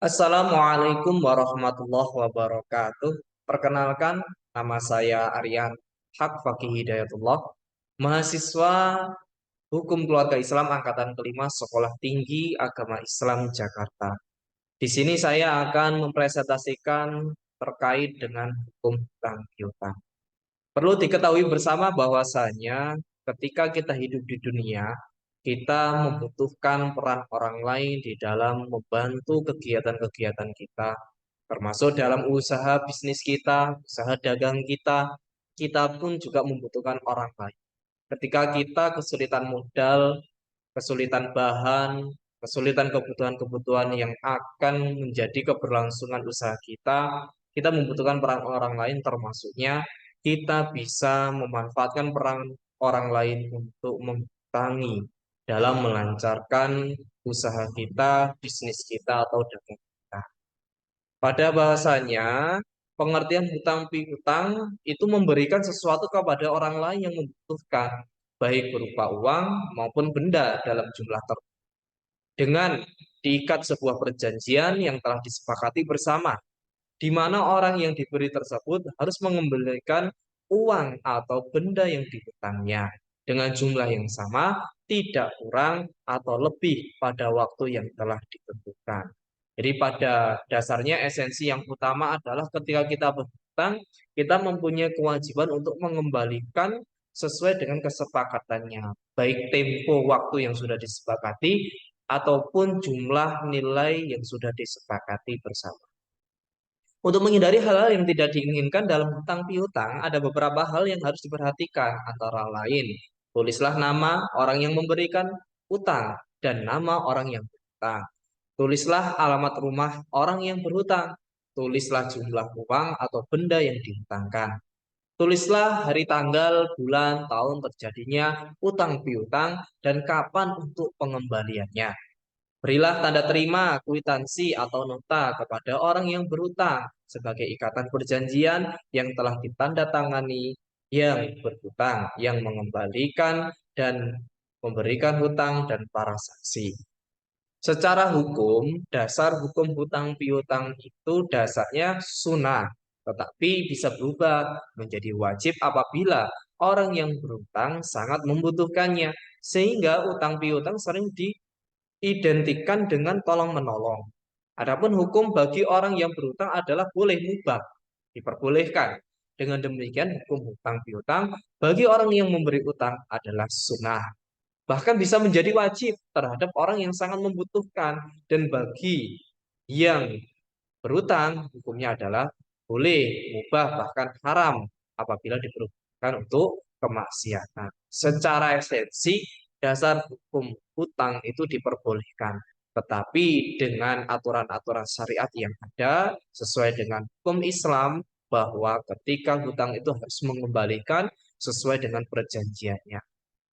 Assalamualaikum warahmatullahi wabarakatuh. Perkenalkan, nama saya Aryan Haq Fakih Hidayatullah, mahasiswa Hukum Keluarga Islam Angkatan Kelima Sekolah Tinggi Agama Islam Jakarta. Di sini saya akan mempresentasikan terkait dengan hukum hutang piutang. Perlu diketahui bersama bahwasanya ketika kita hidup di dunia, kita membutuhkan peran orang lain di dalam membantu kegiatan-kegiatan kita, termasuk dalam usaha bisnis kita, usaha dagang kita pun juga membutuhkan orang lain. Ketika kita kesulitan modal, kesulitan bahan, kesulitan kebutuhan-kebutuhan yang akan menjadi keberlangsungan usaha kita membutuhkan peran orang lain termasuknya kita bisa memanfaatkan peran orang lain untuk membantu dalam melancarkan usaha kita, bisnis kita, atau dagang kita. Pada bahasanya, pengertian hutang piutang itu memberikan sesuatu kepada orang lain yang membutuhkan, baik berupa uang maupun benda dalam jumlah tertentu. Dengan diikat sebuah perjanjian yang telah disepakati bersama, di mana orang yang diberi tersebut harus mengembalikan uang atau benda yang dihutangnya dengan jumlah yang sama, tidak kurang atau lebih pada waktu yang telah ditentukan. Jadi pada dasarnya esensi yang utama adalah ketika kita berhutang, kita mempunyai kewajiban untuk mengembalikan sesuai dengan kesepakatannya, baik tempo waktu yang sudah disepakati ataupun jumlah nilai yang sudah disepakati bersama. Untuk menghindari hal-hal yang tidak diinginkan dalam hutang piutang, ada beberapa hal yang harus diperhatikan, antara lain, tulislah nama orang yang memberikan utang dan nama orang yang berhutang. Tulislah alamat rumah orang yang berhutang. Tulislah jumlah uang atau benda yang dihutangkan. Tulislah hari tanggal, bulan, tahun terjadinya utang piutang dan kapan untuk pengembaliannya. Berilah tanda terima, kwitansi, atau nota kepada orang yang berhutang sebagai ikatan perjanjian yang telah ditandatangani yang berhutang, yang mengembalikan dan memberikan hutang dan para saksi. Secara hukum, dasar hukum hutang piutang itu dasarnya sunnah, tetapi bisa berubah menjadi wajib apabila orang yang berhutang sangat membutuhkannya, sehingga utang piutang sering diidentikan dengan tolong menolong. Adapun hukum bagi orang yang berhutang adalah boleh mubah, diperbolehkan. Dengan demikian hukum hutang piutang bagi orang yang memberi utang adalah sunnah. Bahkan bisa menjadi wajib terhadap orang yang sangat membutuhkan. Dan bagi yang berutang, hukumnya adalah boleh, mubah, bahkan haram apabila diperuntukkan untuk kemaksiatan. Secara esensi, dasar hukum hutang itu diperbolehkan. Tetapi dengan aturan-aturan syariat yang ada, sesuai dengan hukum Islam, bahwa ketika hutang itu harus mengembalikan sesuai dengan perjanjiannya.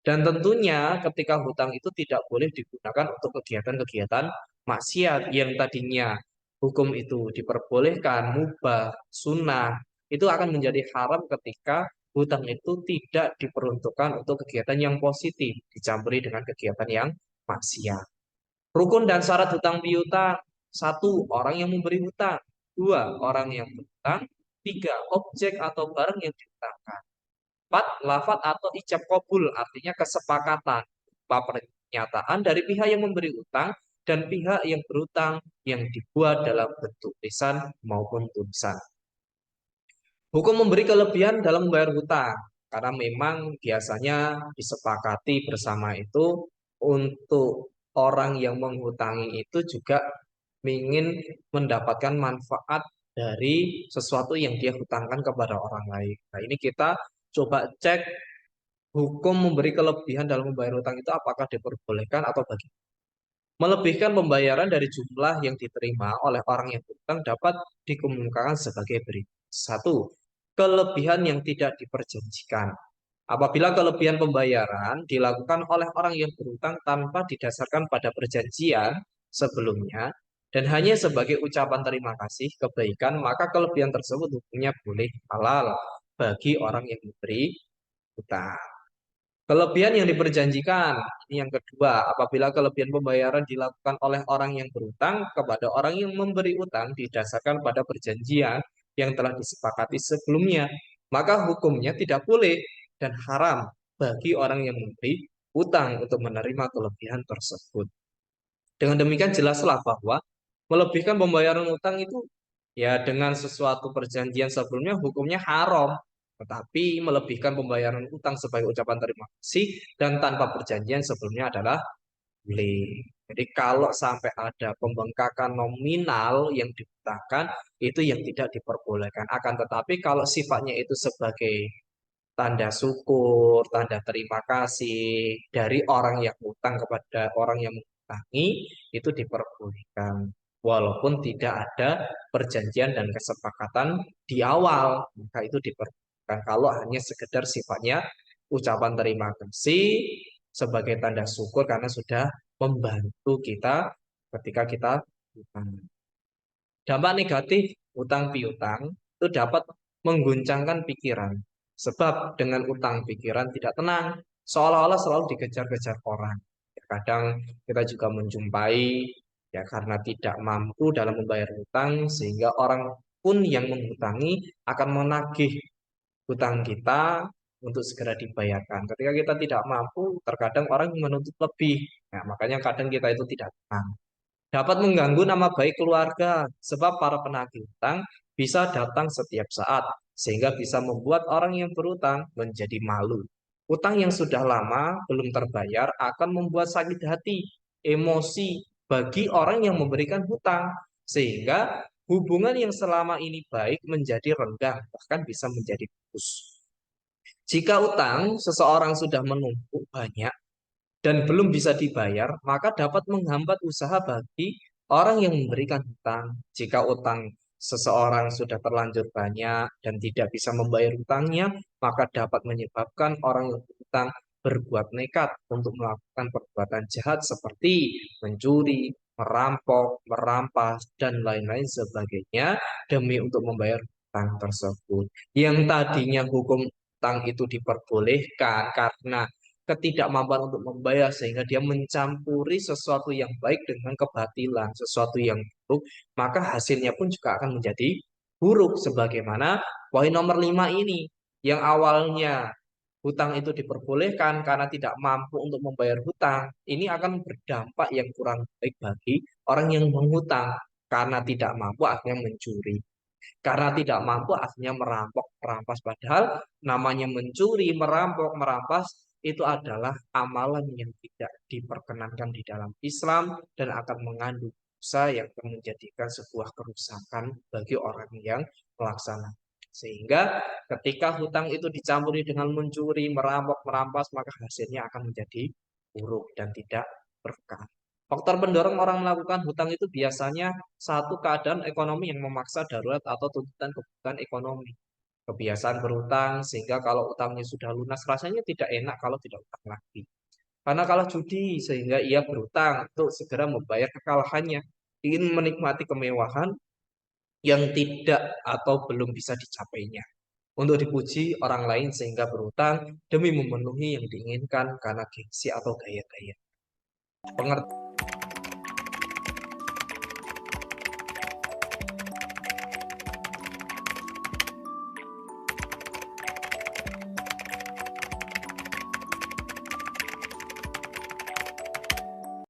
Dan tentunya ketika hutang itu tidak boleh digunakan untuk kegiatan-kegiatan maksiat yang tadinya hukum itu diperbolehkan, mubah, sunnah, itu akan menjadi haram ketika hutang itu tidak diperuntukkan untuk kegiatan yang positif, dicampuri dengan kegiatan yang maksiat. Rukun dan syarat hutang piutang: satu, orang yang memberi hutang; dua, orang yang berhutang; tiga, objek atau barang yang dihutangkan; empat, lafat atau ijab kabul, artinya kesepakatan berupa pernyataan dari pihak yang memberi utang dan pihak yang berutang yang dibuat dalam bentuk lisan maupun tulisan. Hukum memberi kelebihan dalam membayar hutang, karena memang biasanya disepakati bersama itu untuk orang yang menghutangi itu juga ingin mendapatkan manfaat dari sesuatu yang dia hutangkan kepada orang lain. Nah, ini kita coba cek hukum memberi kelebihan dalam membayar hutang itu apakah diperbolehkan atau bagaimana. Melebihkan pembayaran dari jumlah yang diterima oleh orang yang berhutang dapat dikemukakan sebagai berikut. Satu, kelebihan yang tidak diperjanjikan. Apabila kelebihan pembayaran dilakukan oleh orang yang berhutang tanpa didasarkan pada perjanjian sebelumnya dan hanya sebagai ucapan terima kasih kebaikan, maka kelebihan tersebut hukumnya boleh halal bagi orang yang memberi hutang. Kelebihan yang diperjanjikan, ini yang kedua, apabila kelebihan pembayaran dilakukan oleh orang yang berutang kepada orang yang memberi utang didasarkan pada perjanjian yang telah disepakati sebelumnya, maka hukumnya tidak boleh dan haram bagi orang yang memberi utang untuk menerima kelebihan tersebut. Dengan demikian jelaslah bahwa melebihkan pembayaran utang itu ya dengan sesuatu perjanjian sebelumnya hukumnya haram. Tetapi melebihkan pembayaran utang sebagai ucapan terima kasih dan tanpa perjanjian sebelumnya adalah boleh. Jadi kalau sampai ada pembengkakan nominal yang dihutangkan itu yang tidak diperbolehkan. Akan tetapi kalau sifatnya itu sebagai tanda syukur, tanda terima kasih dari orang yang utang kepada orang yang mengutangi itu diperbolehkan. Walaupun tidak ada perjanjian dan kesepakatan di awal, maka itu diperbolehkan. Kalau hanya sekedar sifatnya ucapan terima kasih sebagai tanda syukur karena sudah membantu kita ketika kita utang. Dampak negatif utang piutang itu dapat mengguncangkan pikiran. Sebab dengan utang pikiran tidak tenang, seolah-olah selalu dikejar-kejar orang. Ya, kadang kita juga menjumpai ya karena tidak mampu dalam membayar utang sehingga orang pun yang menghutangi akan menagih hutang kita untuk segera dibayarkan. Ketika kita tidak mampu, terkadang orang menuntut lebih. Nah, makanya kadang kita itu tidak tenang. Dapat mengganggu nama baik keluarga, sebab para penagih utang bisa datang setiap saat, sehingga bisa membuat orang yang berutang menjadi malu. Utang yang sudah lama belum terbayar akan membuat sakit hati, emosi bagi orang yang memberikan hutang, sehingga hubungan yang selama ini baik menjadi renggang, bahkan bisa menjadi putus. Jika utang seseorang sudah menumpuk banyak, dan belum bisa dibayar, maka dapat menghambat usaha bagi orang yang memberikan hutang. Jika utang seseorang sudah terlanjur banyak dan tidak bisa membayar hutangnya, maka dapat menyebabkan orang yang berhutang berbuat nekat untuk melakukan perbuatan jahat seperti mencuri, merampok, merampas, dan lain-lain sebagainya demi untuk membayar hutang tersebut. Yang tadinya hukum hutang itu diperbolehkan karena ketidakmampuan untuk membayar sehingga dia mencampuri sesuatu yang baik dengan kebatilan, sesuatu yang buruk, maka hasilnya pun juga akan menjadi buruk sebagaimana poin nomor 5 ini yang awalnya hutang itu diperbolehkan karena tidak mampu untuk membayar hutang, ini akan berdampak yang kurang baik bagi orang yang menghutang karena tidak mampu akhirnya mencuri. Karena tidak mampu akhirnya merampok, merampas. Padahal namanya mencuri, merampok, merampas itu adalah amalan yang tidak diperkenankan di dalam Islam dan akan mengandung dosa yang akan menjadikan sebuah kerusakan bagi orang yang melaksanakan. Sehingga ketika hutang itu dicampuri dengan mencuri, merampok, merampas, maka hasilnya akan menjadi buruk dan tidak berkah. Faktor pendorong orang melakukan hutang itu biasanya satu keadaan ekonomi yang memaksa darurat atau tuntutan kebutuhan ekonomi. Kebiasaan berhutang sehingga kalau utangnya sudah lunas rasanya tidak enak kalau tidak utang lagi. Karena kalah judi sehingga ia berhutang untuk segera membayar kekalahannya. Ingin menikmati kemewahan yang tidak atau belum bisa dicapainya. Untuk dipuji orang lain sehingga berhutang demi memenuhi yang diinginkan karena gengsi atau gaya-gaya. Pengertian